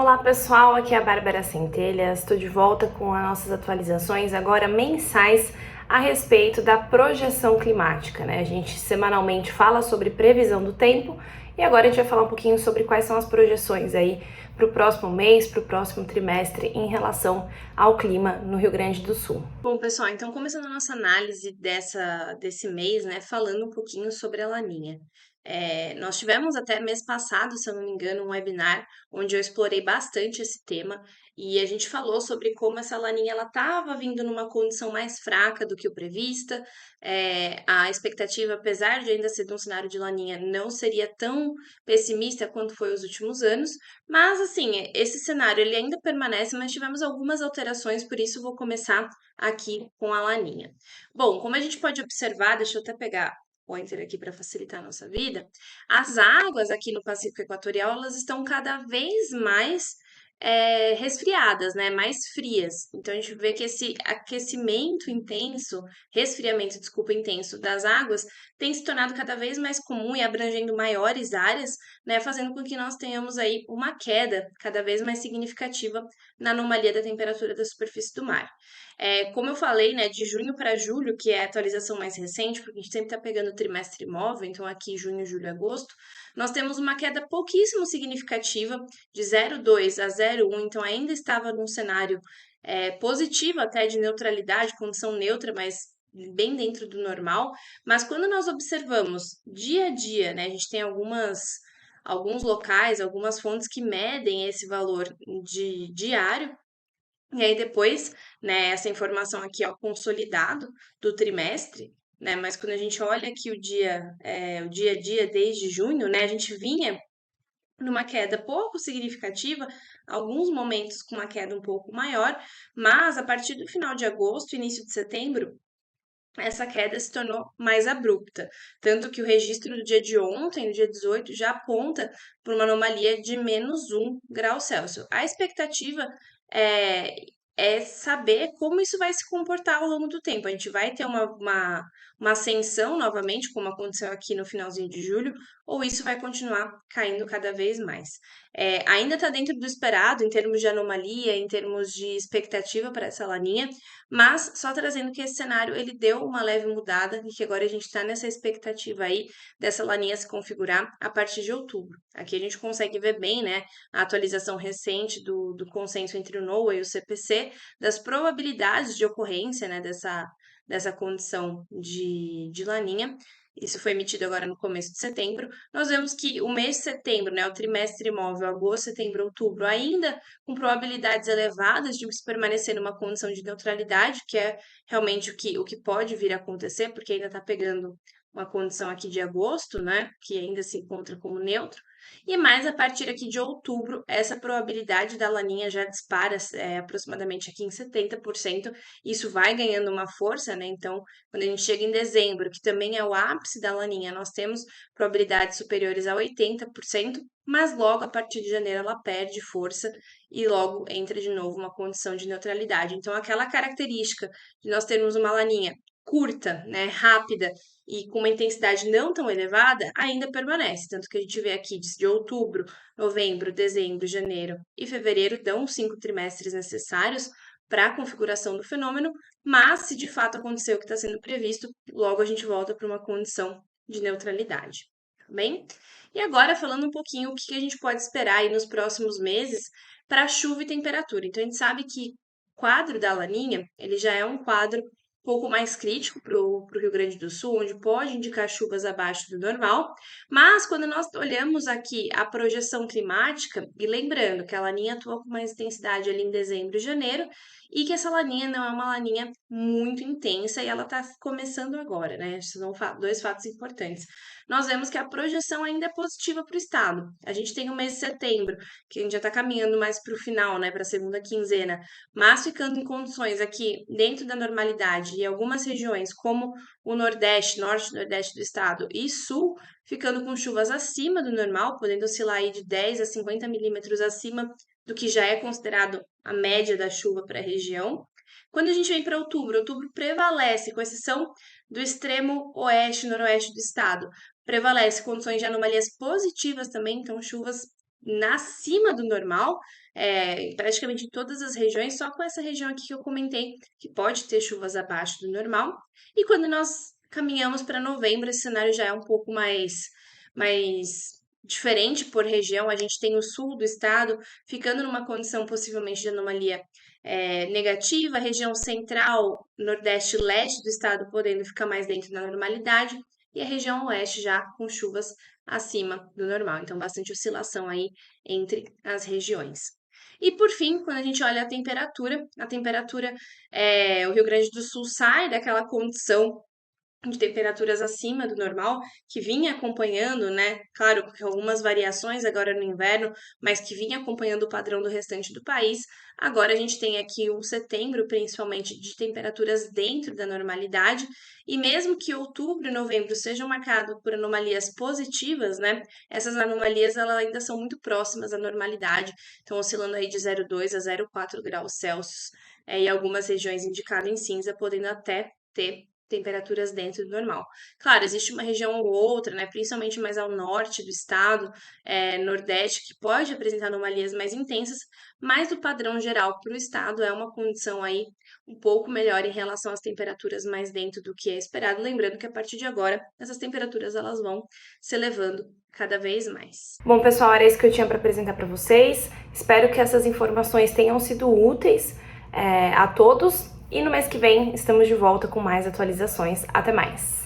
Olá pessoal, aqui é a Bárbara Centelhas, estou de volta com as nossas atualizações agora mensais a respeito da projeção climática, né? A gente semanalmente fala sobre previsão do tempo e agora a gente vai falar um pouquinho sobre quais são as projeções aí para o próximo mês, para o próximo trimestre em relação ao clima no Rio Grande do Sul. Bom, pessoal, então começando a nossa análise desse mês, né, falando um pouquinho sobre a Laninha. Nós tivemos até mês passado, se eu não me engano, um webinar onde eu explorei bastante esse tema e a gente falou sobre como essa Laninha ela estava vindo numa condição mais fraca do que o prevista. A expectativa, apesar de ainda ser de um cenário de Laninha, não seria tão pessimista quanto foi os últimos anos, mas assim, esse cenário ele ainda permanece, mas tivemos algumas alterações, por isso vou começar aqui com a laninha. Bom, como a gente pode observar, deixa eu até pegar o Enter aqui para facilitar a nossa vida, as águas aqui no Pacífico Equatorial, elas estão cada vez mais resfriadas, né? Mais frias. Então a gente vê que esse aquecimento intenso, resfriamento, desculpa, intenso das águas tem se tornado cada vez mais comum e abrangendo maiores áreas, né? Fazendo com que nós tenhamos aí uma queda cada vez mais significativa na anomalia da temperatura da superfície do mar. Como eu falei, né, de junho para julho, que é a atualização mais recente, porque a gente sempre está pegando o trimestre móvel, então aqui junho, julho, agosto, nós temos uma queda pouquíssimo significativa, de 0,2 a 0,1, então ainda estava num cenário positivo até de neutralidade, condição neutra, mas bem dentro do normal. Mas quando nós observamos dia a dia, né, a gente tem alguns locais, algumas fontes que medem esse valor de diário, e aí depois, né, essa informação aqui, ó, consolidado do trimestre, né, mas quando a gente olha aqui o dia a dia desde junho, né, a gente vinha numa queda pouco significativa, alguns momentos com uma queda um pouco maior, mas a partir do final de agosto, início de setembro, essa queda se tornou mais abrupta. Tanto que o registro do dia de ontem, no dia 18, já aponta para uma anomalia de -1 grau Celsius. A expectativa é, é saber como isso vai se comportar ao longo do tempo. A gente vai ter uma ascensão novamente, como aconteceu aqui no finalzinho de julho, ou isso vai continuar caindo cada vez mais. Ainda está dentro do esperado em termos de anomalia, em termos de expectativa para essa laninha, mas só trazendo que esse cenário ele deu uma leve mudada e que agora a gente está nessa expectativa aí dessa laninha se configurar a partir de outubro. Aqui a gente consegue ver bem, né, a atualização recente do consenso entre o NOAA e o CPC das probabilidades de ocorrência, né, dessa condição de laninha. Isso foi emitido agora no começo de setembro. Nós vemos que o mês de setembro, né, o trimestre móvel, agosto, setembro, outubro, ainda com probabilidades elevadas de se permanecer numa condição de neutralidade, que é realmente o que pode vir a acontecer, porque ainda está pegando uma condição aqui de agosto, né, que ainda se encontra como neutro. E mais a partir aqui de outubro, essa probabilidade da laninha já dispara aproximadamente aqui em 70%. Isso vai ganhando uma força, né? Então, quando a gente chega em dezembro, que também é o ápice da laninha, nós temos probabilidades superiores a 80%, mas logo a partir de janeiro ela perde força e logo entra de novo uma condição de neutralidade. Então, aquela característica de nós termos uma laninha curta, né, rápida e com uma intensidade não tão elevada, ainda permanece. Tanto que a gente vê aqui de outubro, novembro, dezembro, janeiro e fevereiro dão os 5 trimestres necessários para a configuração do fenômeno, mas se de fato acontecer o que está sendo previsto, logo a gente volta para uma condição de neutralidade. Tá bem? E agora falando um pouquinho o que a gente pode esperar aí nos próximos meses para chuva e temperatura. Então a gente sabe que o quadro da Laninha, ele já é um quadro um pouco mais crítico para o Rio Grande do Sul, onde pode indicar chuvas abaixo do normal, mas quando nós olhamos aqui a projeção climática, e lembrando que a laninha atua com mais intensidade ali em dezembro e janeiro, e que essa laninha não é uma laninha muito intensa e ela está começando agora, né? Esses são dois fatos importantes. Nós vemos que a projeção ainda é positiva para o estado. A gente tem o mês de setembro, que a gente já está caminhando mais para o final, né, para a segunda quinzena, mas ficando em condições aqui dentro da normalidade e algumas regiões, como o Nordeste, Norte e Nordeste do estado e Sul, ficando com chuvas acima do normal, podendo oscilar aí de 10 a 50 milímetros acima do que já é considerado a média da chuva para a região. Quando a gente vem para outubro, outubro prevalece, com exceção do extremo oeste e noroeste do estado, prevalece condições de anomalias positivas também, então chuvas acima do normal, praticamente em todas as regiões, só com essa região aqui que eu comentei, que pode ter chuvas abaixo do normal. E quando nós caminhamos para novembro, esse cenário já é um pouco mais diferente por região. A gente tem o sul do estado ficando numa condição possivelmente de anomalia negativa, a região central, nordeste e leste do estado podendo ficar mais dentro da normalidade, e a região oeste já com chuvas acima do normal. Então, bastante oscilação aí entre as regiões. E por fim, quando a gente olha a temperatura, o Rio Grande do Sul sai daquela condição de temperaturas acima do normal, que vinha acompanhando, né? Claro, com algumas variações agora no inverno, mas que vinha acompanhando o padrão do restante do país. Agora a gente tem aqui um setembro, principalmente, de temperaturas dentro da normalidade, e mesmo que outubro e novembro sejam marcados por anomalias positivas, né? Essas anomalias elas ainda são muito próximas à normalidade, estão oscilando aí de 0,2 a 0,4 graus Celsius, e algumas regiões indicadas em cinza, podendo até ter temperaturas dentro do normal. Claro, existe uma região ou outra, né, principalmente mais ao norte do estado, nordeste, que pode apresentar anomalias mais intensas, mas o padrão geral para o estado é uma condição aí um pouco melhor em relação às temperaturas mais dentro do que é esperado. Lembrando que a partir de agora, essas temperaturas elas vão se elevando cada vez mais. Bom, pessoal, era isso que eu tinha para apresentar para vocês. Espero que essas informações tenham sido úteis a todos. E no mês que vem estamos de volta com mais atualizações. Até mais!